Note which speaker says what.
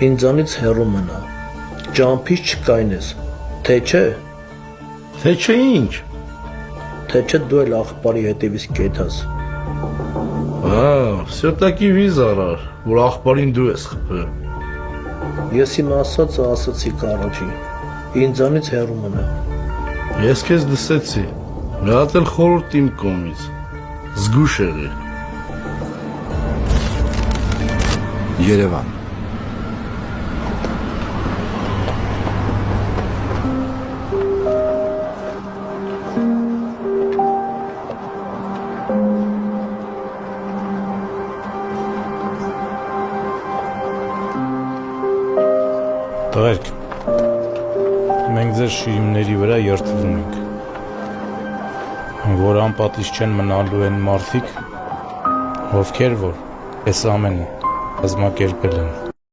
Speaker 1: Ինձանից հեռու մնա, ճամփից չկայնես, թե չէ։
Speaker 2: Թե չէ ինչ։
Speaker 1: Թե չէ դու էլ աղբարի հետևից կեթաս։
Speaker 2: Սյոտակի վիզ արար, որ աղբարին դու ես խփել։
Speaker 1: Ես իմ ասածը ասացի առաջին, ինձանից հեռու մնա։
Speaker 2: Ես քեզ լսեցի, մի հատ էլ խորհուրդ իմ կողմից, զգուշ եղի։
Speaker 3: Երևան։
Speaker 4: Տղերք, մենք ձեր շիրիմների վրա երթվում ենք, որ անպատիժ չեն մնալու են մարդիկ, ովքեր որ այս ամենը կազմակերպել են։